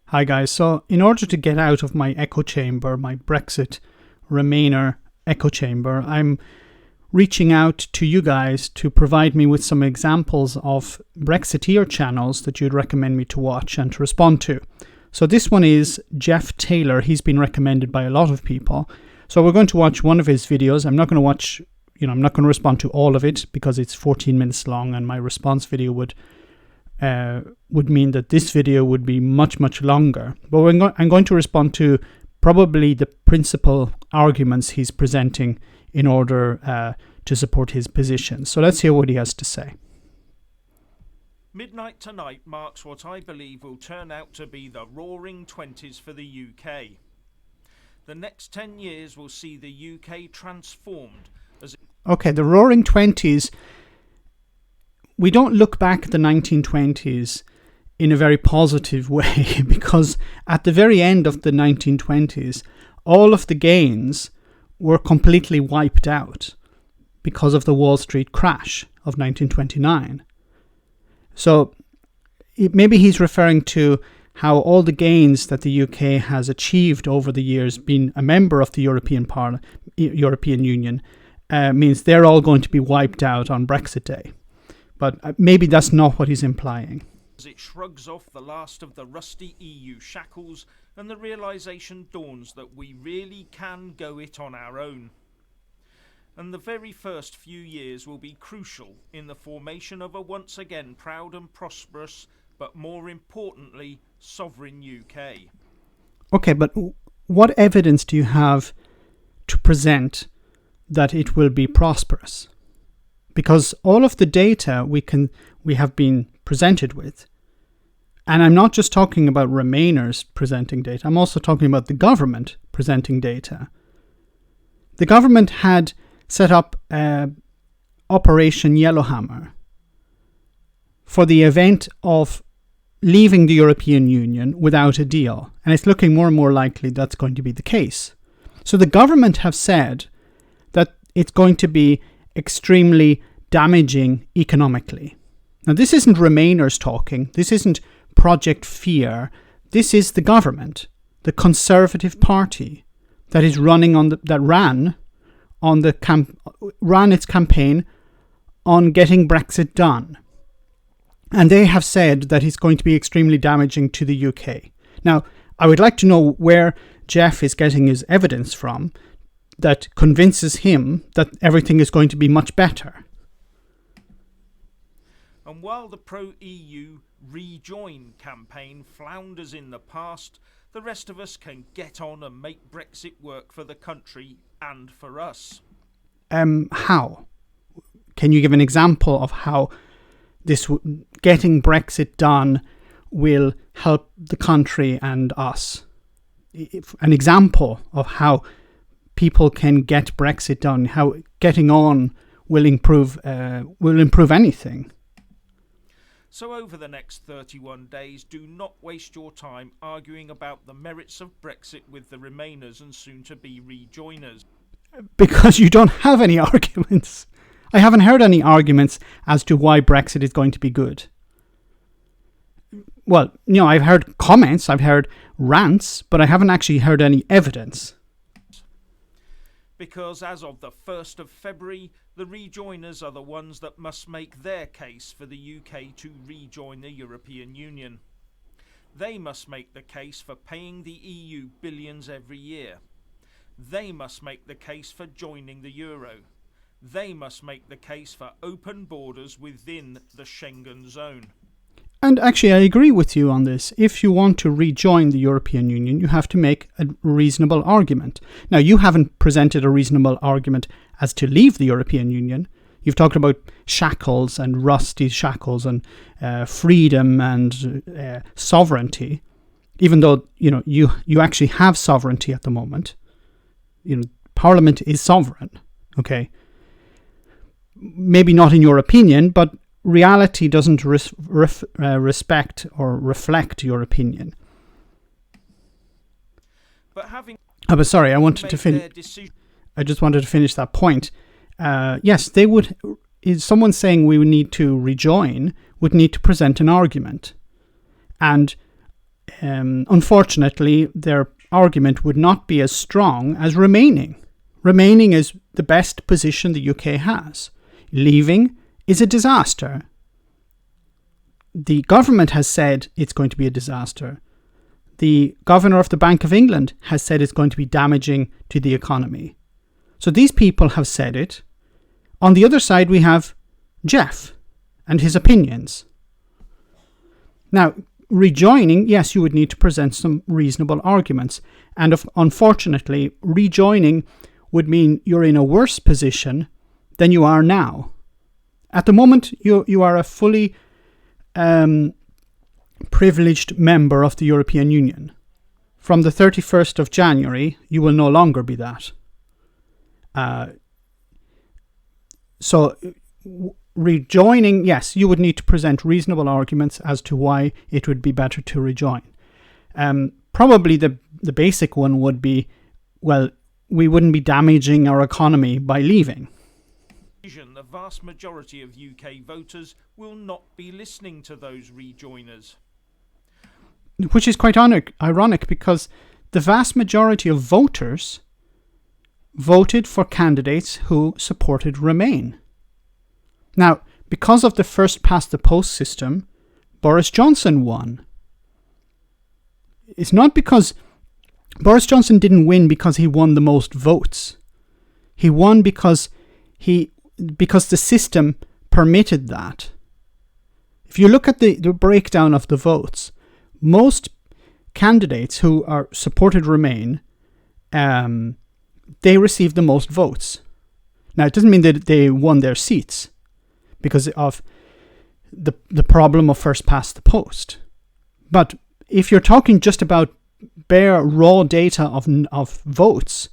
Hi guys, so in order to get out of my echo chamber, my Brexit Remainer echo chamber, I'm reaching out to you guys to provide me with some examples of brexiteer channels that you'd recommend me to watch and to respond to. So this one is Jeff Taylor. He's been recommended by a lot of people. So we're going to watch one of his videos. I'm not going to watch, I'm not going to respond to all of it because it's 14 minutes long and my response video would mean that this video would be much longer. But I'm going to respond to probably the principal arguments he's presenting in order to support his position. So let's hear what he has to say. Midnight tonight marks what I believe will turn out to be the roaring 20s for the UK. The next 10 years will see the UK transformed as... Okay, the roaring 20s. We don't look back at the 1920s in a very positive way because at the very end of the 1920s, all of the gains were completely wiped out because of the Wall Street crash of 1929. So maybe he's referring to how all the gains that the UK has achieved over the years being a member of the European Union means they're all going to be wiped out on Brexit Day. But maybe that's not what he's implying. As it shrugs off the last of the rusty EU shackles and the realisation dawns that we really can go it on our own. And the very first few years will be crucial in the formation of a once again proud and prosperous, but more importantly, sovereign UK. Okay, but what evidence do you have to present that it will be prosperous? Because all of the data we have been presented with, and I'm not just talking about Remainers presenting data, I'm also talking about the government presenting data. The government had set up Operation Yellowhammer for the event of leaving the European Union without a deal, and it's looking more and more likely that's going to be the case. So the government have said that it's going to be extremely damaging economically. Now, this isn't Remainers talking. This isn't Project Fear. This is the government, the Conservative Party that is ran its campaign on getting Brexit done. And they have said that it's going to be extremely damaging to the UK. Now, I would like to know where Jeff is getting his evidence from that convinces him that everything is going to be much better. And while the pro-EU rejoin campaign flounders in the past, the rest of us can get on and make Brexit work for the country and for us. How? Can you give an example of how this getting Brexit done will help the country and us? An example of how people can get Brexit done, how getting on will improve anything. So over the next 31 days, do not waste your time arguing about the merits of Brexit with the Remainers and soon-to-be rejoiners. Because you don't have any arguments. I haven't heard any arguments as to why Brexit is going to be good. Well, I've heard comments, I've heard rants, but I haven't actually heard any evidence. Because as of the 1st of February, the rejoiners are the ones that must make their case for the UK to rejoin the European Union. They must make the case for paying the EU billions every year. They must make the case for joining the euro. They must make the case for open borders within the Schengen zone. And actually, I agree with you on this. If you want to rejoin the European Union, you have to make a reasonable argument. Now, you haven't presented a reasonable argument as to leave the European Union. You've talked about shackles and rusty shackles and freedom and sovereignty, even though you actually have sovereignty at the moment. Parliament is sovereign. Okay, maybe not in your opinion, but reality doesn't respect or reflect your opinion. But having but sorry, I just wanted to finish that point. Yes, they would. Is someone saying we would need to rejoin would need to present an argument, and unfortunately, their argument would not be as strong as remaining. Remaining is the best position the UK has. Leaving is a disaster. The government has said it's going to be a disaster. The governor of the Bank of England has said it's going to be damaging to the economy. So these people have said it. On the other side, we have Jeff and his opinions. Now, rejoining, yes, you would need to present some reasonable arguments. And unfortunately, rejoining would mean you're in a worse position than you are now. At the moment, you are a fully privileged member of the European Union. From the 31st of January, you will no longer be that. So rejoining, yes, you would need to present reasonable arguments as to why it would be better to rejoin. Probably the basic one would be, well, we wouldn't be damaging our economy by leaving. The vast majority of UK voters will not be listening to those rejoiners. Which is quite ironic because the vast majority of voters voted for candidates who supported Remain. Now, because of the first past the post system, Boris Johnson won. It's not because Boris Johnson didn't win because he won the most votes. He won because the system permitted that. If you look at the breakdown of the votes, most candidates who are supported Remain, they received the most votes. Now, it doesn't mean that they won their seats because of the problem of first past the post. But if you're talking just about bare raw data of votes,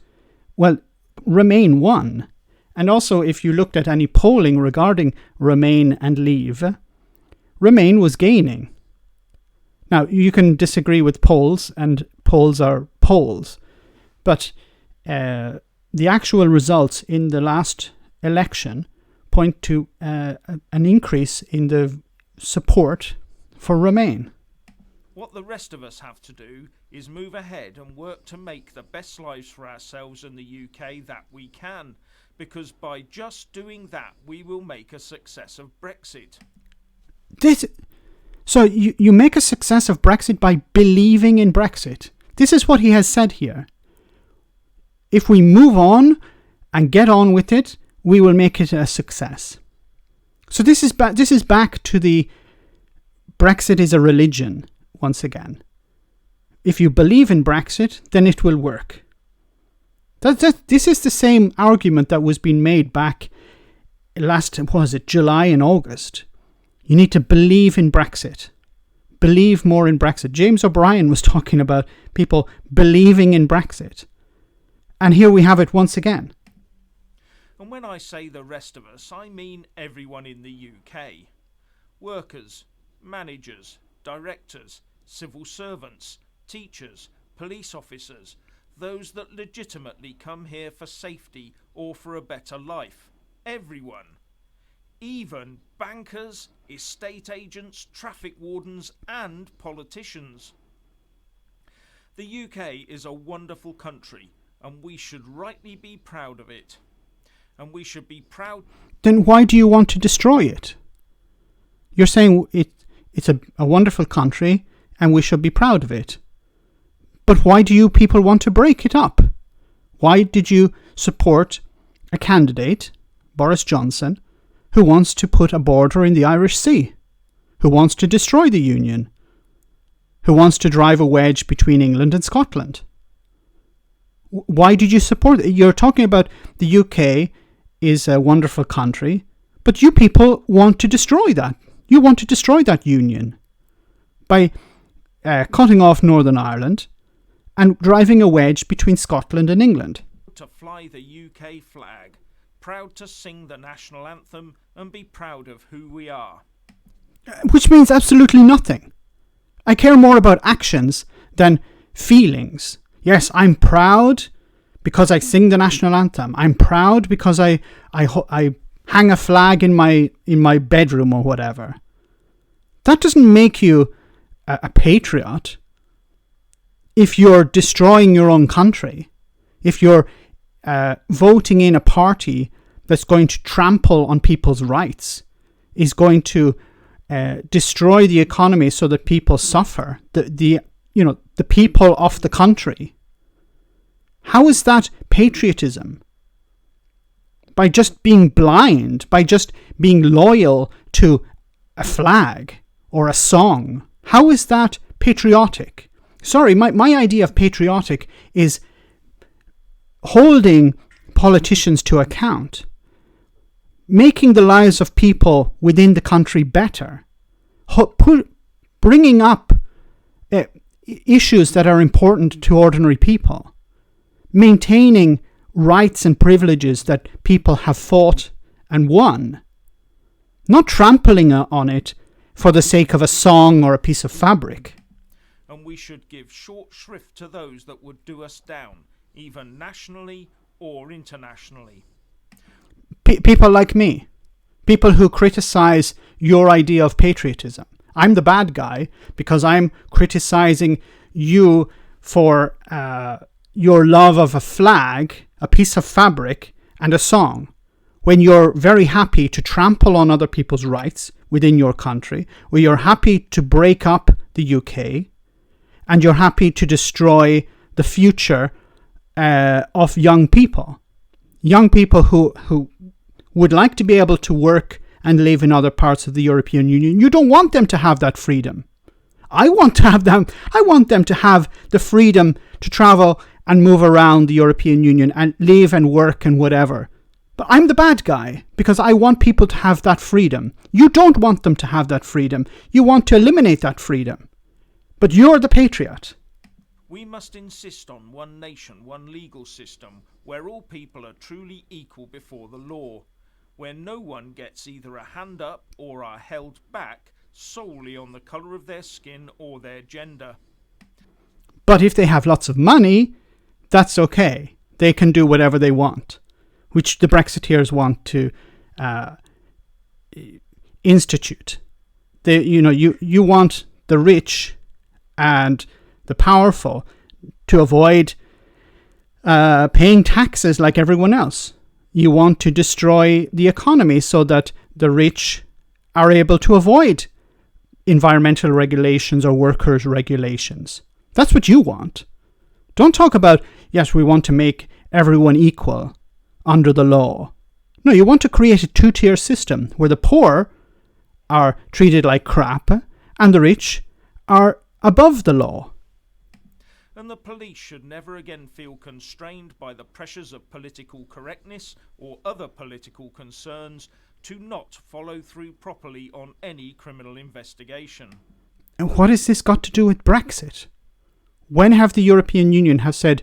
well, Remain won. And also, if you looked at any polling regarding Remain and Leave, Remain was gaining. Now, you can disagree with polls, and polls are polls, but the actual results in the last election point to an increase in the support for Remain. What the rest of us have to do is move ahead and work to make the best lives for ourselves in the UK that we can, because by just doing that, we will make a success of Brexit. So you make a success of Brexit by believing in Brexit. This is what he has said here. If we move on and get on with it, we will make it a success. So this is back to the Brexit is a religion once again. If you believe in Brexit, then it will work. This is the same argument that was being made back July and August. You need to believe in Brexit. Believe more in Brexit. James O'Brien was talking about people believing in Brexit. And here we have it once again. And when I say the rest of us, I mean everyone in the UK. Workers, managers, directors, civil servants, teachers, police officers, those that legitimately come here for safety or for a better life. Everyone. Even bankers, estate agents, traffic wardens and politicians. The UK is a wonderful country and we should rightly be proud of it. And we should be proud... Then why do you want to destroy it? You're saying it's a wonderful country and we should be proud of it. But why do you people want to break it up? Why did you support a candidate, Boris Johnson, who wants to put a border in the Irish Sea, who wants to destroy the Union, who wants to drive a wedge between England and Scotland? Why did you support it? You're talking about the UK is a wonderful country, but you people want to destroy that. You want to destroy that union by cutting off Northern Ireland and driving a wedge between Scotland and England. To fly the UK flag, proud to sing the national anthem and be proud of who we are. Which means absolutely nothing. I care more about actions than feelings. Yes, I'm proud because I sing the national anthem. I'm proud because I hang a flag in my bedroom or whatever. That doesn't make you a patriot. if you're destroying your own country, if you're voting in a party that's going to trample on people's rights, is going to destroy the economy so that people suffer, the people of the country. How is that patriotism? By just being blind, by just being loyal to a flag or a song. How is that patriotic? Sorry, my idea of patriotic is holding politicians to account, making the lives of people within the country better, bringing up issues that are important to ordinary people, maintaining rights and privileges that people have fought and won, not trampling on it for the sake of a song or a piece of fabric. And we should give short shrift to those that would do us down, even nationally or internationally. People like me, people who criticize your idea of patriotism. I'm the bad guy because I'm criticizing you for your love of a flag, a piece of fabric, and a song, when you're very happy to trample on other people's rights within your country, where you're happy to break up the UK, and you're happy to destroy the future of young people who would like to be able to work and live in other parts of the European Union. You don't want them to have that freedom. I want them to have the freedom to travel and move around the European Union and live and work and whatever. But I'm the bad guy because I want people to have that freedom. You don't want them to have that freedom. You want to eliminate that freedom. But you're the patriot. We must insist on one nation, one legal system, where all people are truly equal before the law, where no one gets either a hand up or are held back solely on the colour of their skin or their gender. But if they have lots of money, that's okay. They can do whatever they want, which the Brexiteers want to institute. You want the rich and the powerful to avoid paying taxes like everyone else. You want to destroy the economy so that the rich are able to avoid environmental regulations or workers' regulations. That's what you want. Don't talk about, yes, we want to make everyone equal under the law. No, you want to create a two-tier system where the poor are treated like crap and the rich are above the law. And the police should never again feel constrained by the pressures of political correctness or other political concerns to not follow through properly on any criminal investigation. And what has this got to do with Brexit? When have the European Union said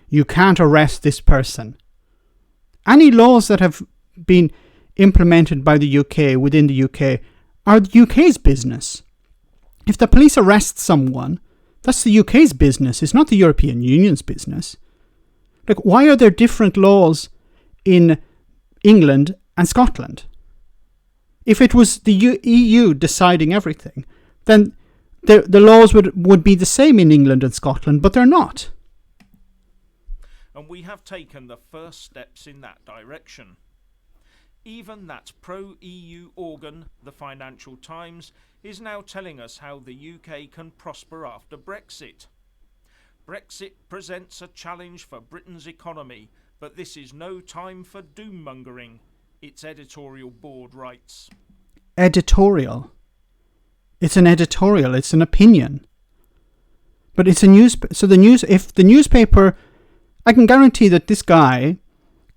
you can't arrest this person? Any laws that have been implemented by the UK within the UK are the UK's business. If the police arrest someone, that's the UK's business. It's not the European Union's business. Like, why are there different laws in England and Scotland? If it was the EU deciding everything, then the laws would be the same in England and Scotland, but they're not. And we have taken the first steps in that direction. Even that pro-EU organ, the Financial Times, is now telling us how the UK can prosper after Brexit. Brexit presents a challenge for Britain's economy, but this is no time for doom-mongering, its editorial board writes. Editorial? It's an editorial, it's an opinion. But it's a newspaper. So if the newspaper, I can guarantee that this guy,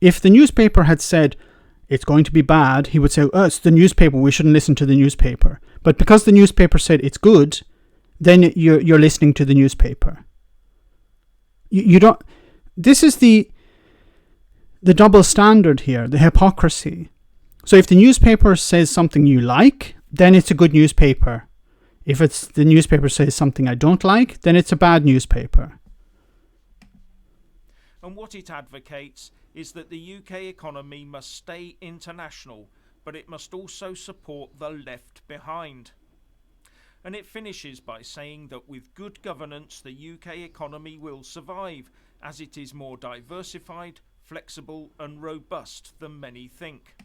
if the newspaper had said it's going to be bad, he would say, oh, it's the newspaper, we shouldn't listen to the newspaper. But because the newspaper said it's good, then you're listening to the newspaper. You don't. This is the double standard here, the hypocrisy. So if the newspaper says something you like, then it's a good newspaper. If the newspaper says something I don't like, then it's a bad newspaper. And what it advocates is that the UK economy must stay international, but it must also support the left behind. And it finishes by saying that with good governance, the UK economy will survive, as it is more diversified, flexible and robust than many think.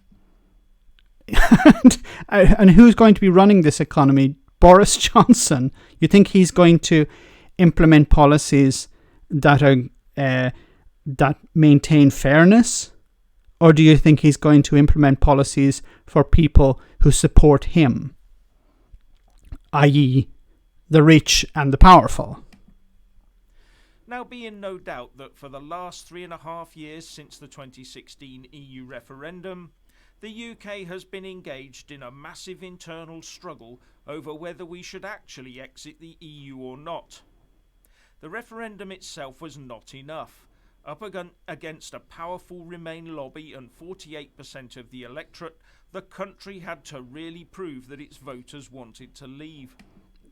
And who's going to be running this economy? Boris Johnson. You think he's going to implement policies that are that maintain fairness? Or do you think he's going to implement policies for people who support him, i.e. the rich and the powerful? Now, be in no doubt that for the last 3.5 years since the 2016 EU referendum, the UK has been engaged in a massive internal struggle over whether we should actually exit the EU or not. The referendum itself was not enough. Up against a powerful Remain lobby and 48% of the electorate, the country had to really prove that its voters wanted to leave.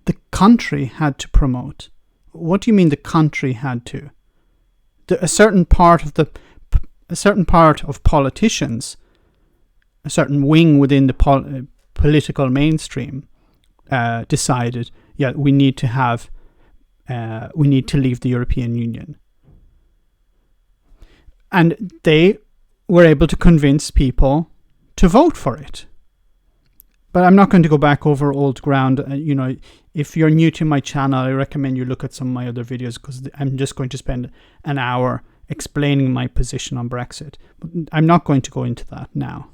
The country had to promote. What do you mean the country had to? A certain part of politicians, a certain wing within the political mainstream, decided, yeah, we need to leave the European Union. And they were able to convince people to vote for it. But I'm not going to go back over old ground. If you're new to my channel, I recommend you look at some of my other videos, because I'm just going to spend an hour explaining my position on Brexit. But I'm not going to go into that now.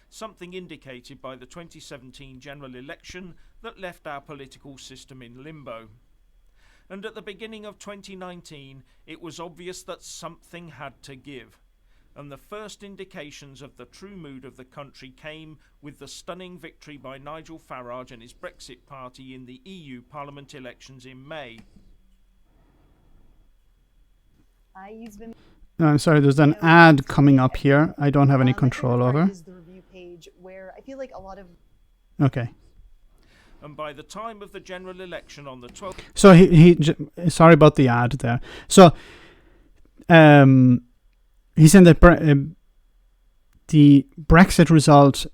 Something indicated by the 2017 general election that left our political system in limbo. And at the beginning of 2019, it was obvious that something had to give. And the first indications of the true mood of the country came with the stunning victory by Nigel Farage and his Brexit party in the EU Parliament elections in May. I'm sorry, there's an ad coming up here. I don't have any control over. Is the review page where I feel like a lot of... Okay. And by the time of the general election on the 12th... So he sorry about the ad there. So he said that the Brexit result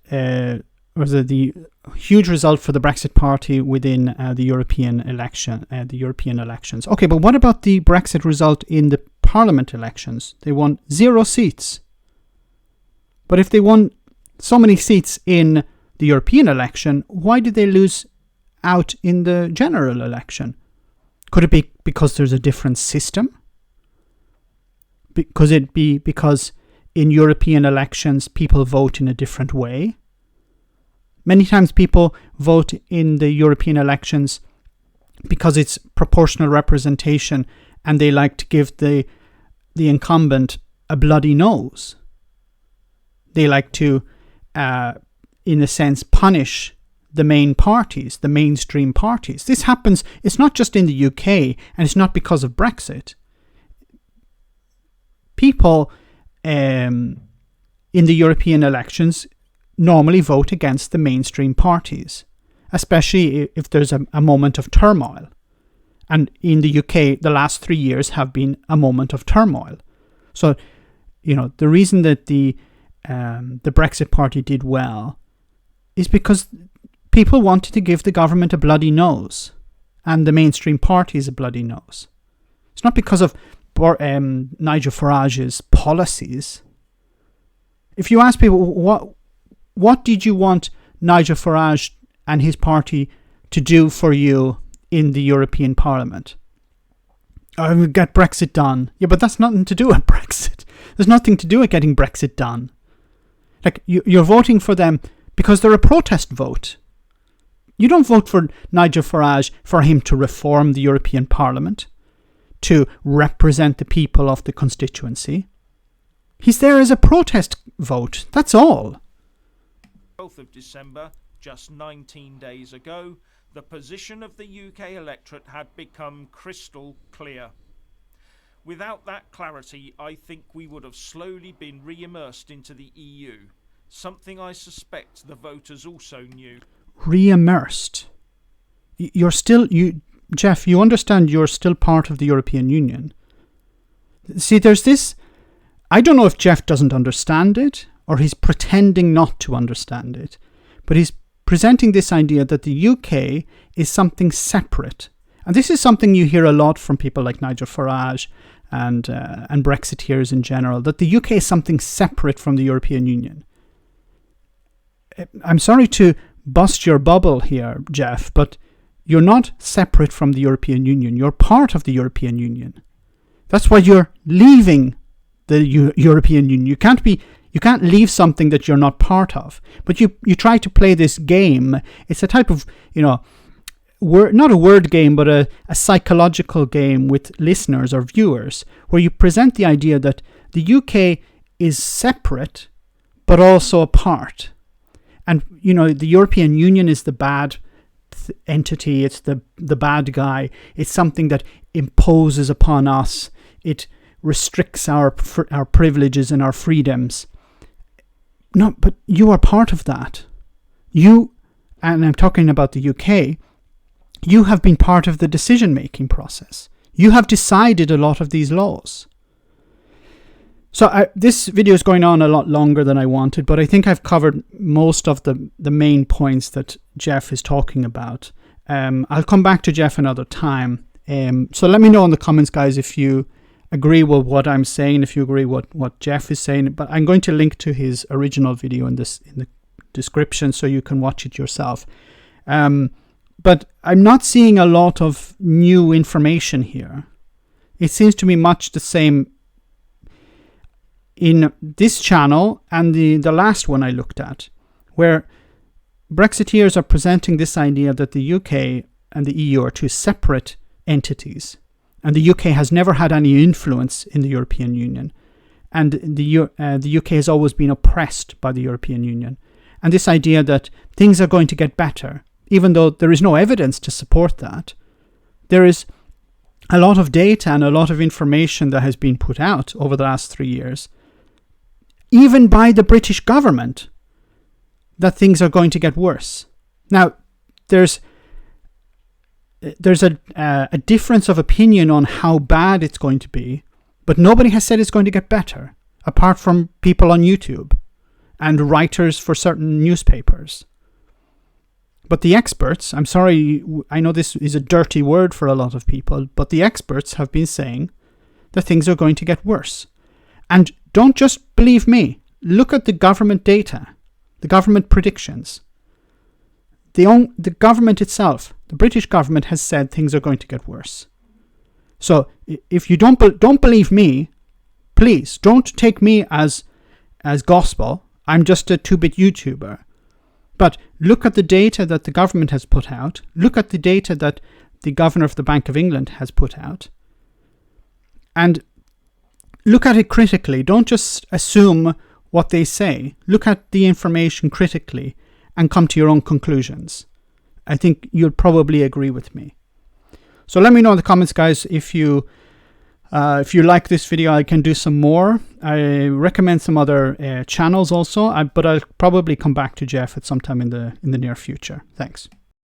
was the huge result for the Brexit party within the European elections. Okay, but what about the Brexit result in the Parliament elections? They won 0 seats. But if they won so many seats in the European election, why did they lose out in the general election? Could it be because there's a different system? Could it be because in European elections people vote in a different way? Many times people vote in the European elections because it's proportional representation and they like to give the incumbent a bloody nose. They like to, in a sense, punish the main parties, the mainstream parties. This happens, it's not just in the UK, and it's not because of Brexit. People in the European elections normally vote against the mainstream parties, especially if there's a moment of turmoil. And in the UK, the last 3 years have been a moment of turmoil. So, the reason that the Brexit party did well is because people wanted to give the government a bloody nose and the mainstream parties a bloody nose. It's not because of Nigel Farage's policies. If you ask people, what did you want Nigel Farage and his party to do for you in the European Parliament? Oh, get Brexit done. Yeah, but that's nothing to do with Brexit. There's nothing to do with getting Brexit done. Like, you're voting for them because they're a protest vote. You don't vote for Nigel Farage for him to reform the European Parliament, to represent the people of the constituency. He's there as a protest vote. That's all. 12th of December, just 19 days ago, the position of the UK electorate had become crystal clear. Without that clarity, I think we would have slowly been re-immersed into the EU, something I suspect the voters also knew. Re-immersed? Jeff, you understand you're still part of the European Union. See, there's this... I don't know if Jeff doesn't understand it, or he's pretending not to understand it, but he's presenting this idea that the UK is something separate. And this is something you hear a lot from people like Nigel Farage and Brexiteers in general, that the UK is something separate from the European Union. I'm sorry to bust your bubble here, Jeff, but you're not separate from the European Union. You're part of the European Union. That's why you're leaving the European Union. You can't leave something that you're not part of. But you try to play this game. It's a type of, not a word game, but a psychological game with listeners or viewers, where you present the idea that the UK is separate, but also a part. And, the European Union is the bad entity. It's the bad guy. It's something that imposes upon us. It restricts our privileges and our freedoms. No, but you are part of that. You, and I'm talking about the UK, you have been part of the decision-making process. You have decided a lot of these laws. So this video is going on a lot longer than I wanted, but I think I've covered most of the main points that Jeff is talking about. I'll come back to Jeff another time. So let me know in the comments, guys, if you agree with what I'm saying, if you agree with what Jeff is saying. But I'm going to link to his original video in the description so you can watch it yourself. But I'm not seeing a lot of new information here. It seems to me much the same in this channel and the last one I looked at, where Brexiteers are presenting this idea that the UK and the EU are two separate entities, and the UK has never had any influence in the European Union, and the UK has always been oppressed by the European Union, and this idea that things are going to get better, even though there is no evidence to support that. There is a lot of data and a lot of information that has been put out over the last 3 years, even by the British government, that things are going to get worse. Now, there's a difference of opinion on how bad it's going to be, but nobody has said it's going to get better, apart from people on YouTube and writers for certain newspapers. But the experts, I'm sorry, I know this is a dirty word for a lot of people, but the experts have been saying that things are going to get worse. And don't just believe me. Look at the government data, the government predictions. The government itself, the British government, has said things are going to get worse. So if you don't believe me, please don't take me as gospel. I'm just a 2-bit YouTuber. But look at the data that the government has put out. Look at the data that the governor of the Bank of England has put out. And look at it critically. Don't just assume what they say. Look at the information critically and come to your own conclusions. I think you'll probably agree with me. So let me know in the comments, guys, if you like this video. I can do some more. I recommend some other channels also, but I'll probably come back to Jeff at some time in the near future. Thanks.